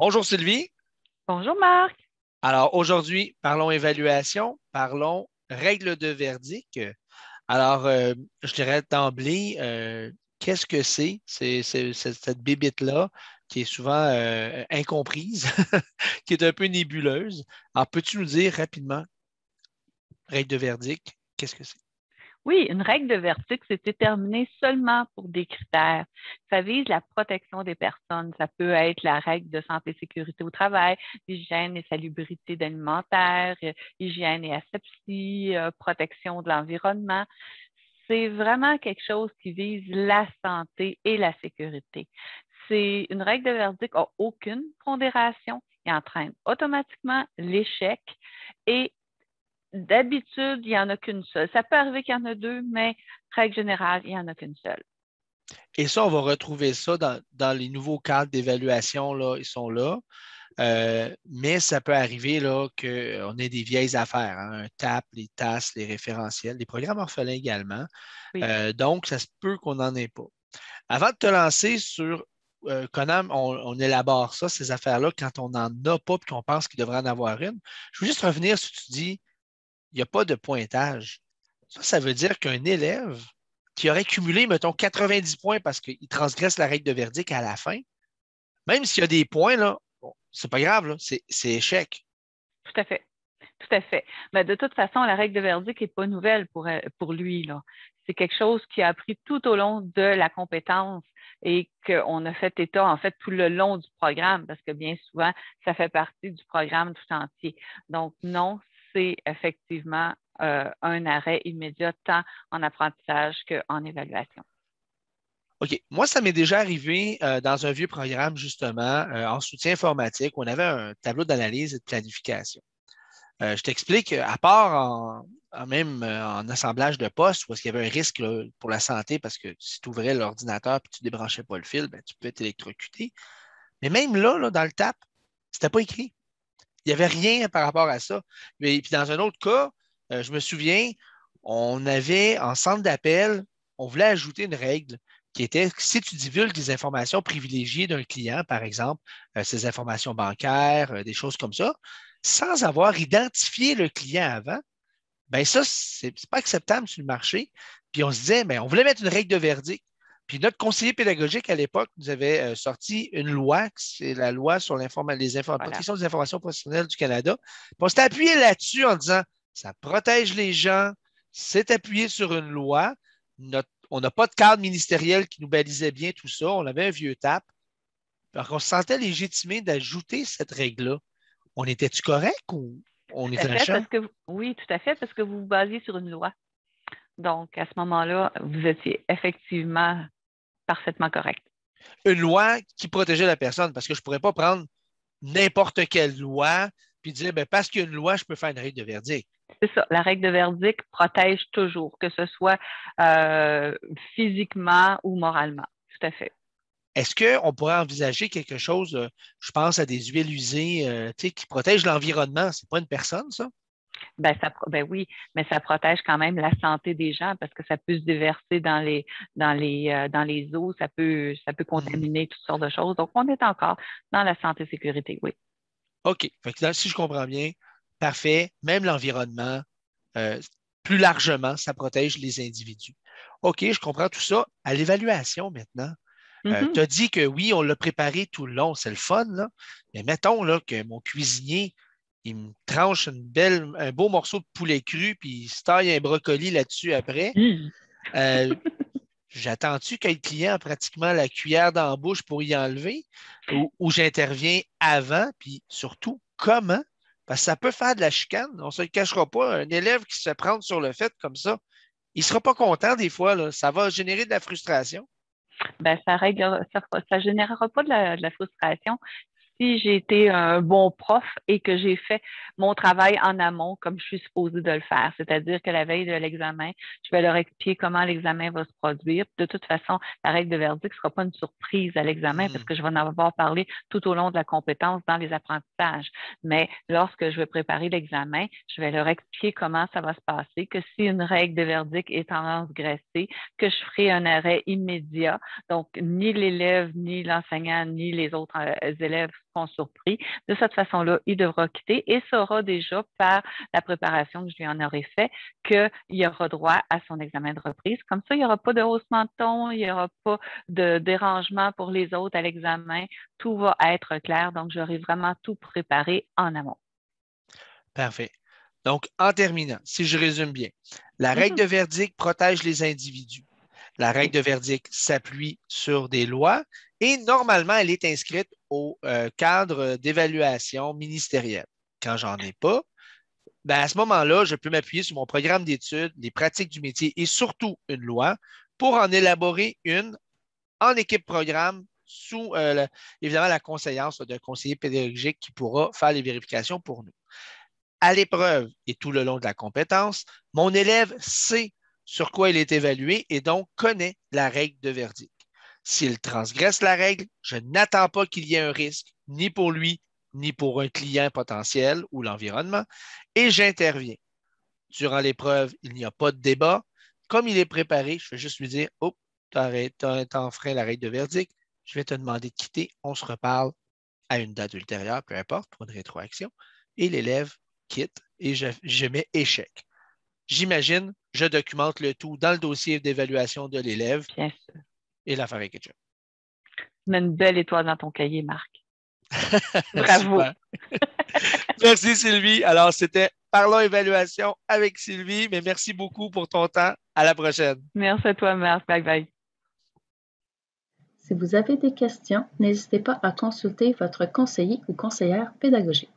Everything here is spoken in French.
Bonjour Sylvie. Bonjour Marc. Alors aujourd'hui, parlons évaluation, parlons règles de verdict. Alors, je dirais d'emblée, qu'est-ce que c'est? C'est cette bébite-là qui est souvent incomprise, qui est un peu nébuleuse. Alors, peux-tu nous dire rapidement, règle de verdict, qu'est-ce que c'est? Oui, une règle de verdict, c'est déterminé seulement pour des critères. Ça vise la protection des personnes. Ça peut être la règle de santé et sécurité au travail, hygiène et salubrité alimentaire, hygiène et asepsie, protection de l'environnement. C'est vraiment quelque chose qui vise la santé et la sécurité. C'est une règle de verdict n'a aucune pondération et entraîne automatiquement l'échec et d'habitude, il n'y en a qu'une seule. Ça peut arriver qu'il y en a deux, mais règle générale, il n'y en a qu'une seule. Et ça, on va retrouver ça dans les nouveaux cadres d'évaluation, là, ils sont là. Mais ça peut arriver là, qu'on ait des vieilles affaires, hein, un TAP, les TAS, les référentiels, les programmes orphelins également. Oui. Donc, ça se peut qu'on n'en ait pas. Avant de te lancer sur comment on élabore ça, ces affaires-là, quand on n'en a pas et qu'on pense qu'il devrait en avoir une, je veux juste revenir sur ce que tu dis, il n'y a pas de pointage. Ça veut dire qu'un élève qui aurait cumulé, mettons, 90 points parce qu'il transgresse la règle de verdict à la fin, même s'il y a des points, là, bon, c'est pas grave, là, c'est échec. Tout à fait. Tout à fait. Mais de toute façon, la règle de verdict n'est pas nouvelle pour lui, là. C'est quelque chose qu'il a appris tout au long de la compétence et qu'on a fait état, en fait, tout le long du programme, parce que bien souvent, ça fait partie du programme tout entier. Donc, non, c'est effectivement un arrêt immédiat, tant en apprentissage qu'en évaluation. OK. Moi, ça m'est déjà arrivé dans un vieux programme, justement, en soutien informatique, où on avait un tableau d'analyse et de planification. Je t'explique, à part même en assemblage de postes, où il y avait un risque là, pour la santé, parce que si tu ouvrais l'ordinateur et tu ne débranchais pas le fil, ben, tu peux être électrocuté. Mais même là, dans le TAP, c'était pas écrit. Il n'y avait rien par rapport à ça. Mais puis dans un autre cas, je me souviens, on avait en centre d'appel, on voulait ajouter une règle qui était que si tu divulgues des informations privilégiées d'un client, par exemple, ses informations bancaires, des choses comme ça, sans avoir identifié le client avant, ben ça, c'est pas acceptable sur le marché. Puis on se disait, ben, on voulait mettre une règle de verdict. Puis notre conseiller pédagogique à l'époque nous avait sorti une loi, c'est la loi sur Voilà. protection des informations professionnelles du Canada. Puis on s'est appuyé là-dessus en disant, ça protège les gens, c'est appuyé sur une loi. On n'a pas de cadre ministériel qui nous balisait bien tout ça. On avait un vieux TAP. Alors on se sentait légitimé d'ajouter cette règle-là. On était-tu correct ou on Tout à était un fait, champ? oui, tout à fait, parce que vous vous basez sur une loi. Donc, à ce moment-là, vous étiez effectivement parfaitement correct. Une loi qui protégeait la personne, parce que je ne pourrais pas prendre n'importe quelle loi puis dire, ben, parce qu'il y a une loi, je peux faire une règle de verdict. C'est ça, la règle de verdict protège toujours, que ce soit euh, physiquement ou moralement. Tout à fait. Est-ce qu'on pourrait envisager quelque chose, je pense à des huiles usées qui protègent l'environnement? Ce n'est pas une personne, ça? Ben oui, mais ça protège quand même la santé des gens parce que ça peut se déverser dans les eaux, ça peut Hmm. contaminer toutes sortes de choses. Donc, on est encore dans la santé et sécurité, oui. OK. Fait que si je comprends bien, parfait. Même l'environnement, euh, plus largement, ça protège les individus. OK, je comprends tout ça. À l'évaluation maintenant, tu Mhm. as dit que oui, on l'a préparé tout le long, c'est le fun, là. Mais mettons là, que mon cuisinier, il me tranche un beau morceau de poulet cru, puis il se taille un brocoli là-dessus après. Mhm. Euh, J'attends-tu que le client a pratiquement la cuillère dans la bouche pour y enlever ou j'interviens avant, puis surtout, comment? Parce que ça peut faire de la chicane, on ne se le cachera pas. Un élève qui se fait prendre sur le fait comme ça, il ne sera pas content des fois, là. Ça va générer de la frustration. Ça générera pas de la frustration si j'ai été un bon prof et que j'ai fait mon travail en amont comme je suis supposée de le faire. C'est-à-dire que la veille de l'examen, je vais leur expliquer comment l'examen va se produire. De toute façon, la règle de verdict ne sera pas une surprise à l'examen parce Hmm. que je vais en avoir parlé tout au long de la compétence dans les apprentissages. Mais lorsque je vais préparer l'examen, je vais leur expliquer comment ça va se passer, que si une règle de verdict est transgressée, que je ferai un arrêt immédiat. Donc, ni l'élève, ni l'enseignant, ni les autres élèves seront surpris. De cette façon-là, il devra quitter et saura déjà par la préparation que je lui en aurai fait qu'il aura droit à son examen de reprise. Comme ça, il n'y aura pas de haussement de ton, il n'y aura pas de dérangement pour les autres à l'examen. Tout va être clair, donc j'aurai vraiment tout préparé en amont. Parfait. Donc, en terminant, si je résume bien, la règle de verdict protège les individus. La règle de verdict s'appuie sur des lois et normalement, elle est inscrite au cadre d'évaluation ministérielle. Quand j'en ai pas, ben à ce moment-là, je peux m'appuyer sur mon programme d'études, les pratiques du métier et surtout une loi pour en élaborer une en équipe programme sous évidemment la conseillance d'un conseiller pédagogique qui pourra faire les vérifications pour nous. À l'épreuve et tout le long de la compétence, mon élève sait sur quoi il est évalué et donc connaît la règle de verdict. S'il transgresse la règle, je n'attends pas qu'il y ait un risque, ni pour lui, ni pour un client potentiel ou l'environnement, et j'interviens. Durant l'épreuve, il n'y a pas de débat. Comme il est préparé, je vais juste lui dire, oh, tu as enfreint la règle de verdict, je vais te demander de quitter, on se reparle à une date ultérieure, peu importe, pour une rétroaction, et l'élève quitte et je mets échec. J'imagine, je documente le tout dans le dossier d'évaluation de l'élève et l'affaire est ketchup. Tu mets une belle étoile dans ton cahier, Marc. Bravo. Merci Sylvie. Alors, c'était Parlons Évaluation avec Sylvie, mais merci beaucoup pour ton temps. À la prochaine. Merci à toi, Marc. Bye bye. Si vous avez des questions, n'hésitez pas à consulter votre conseiller ou conseillère pédagogique.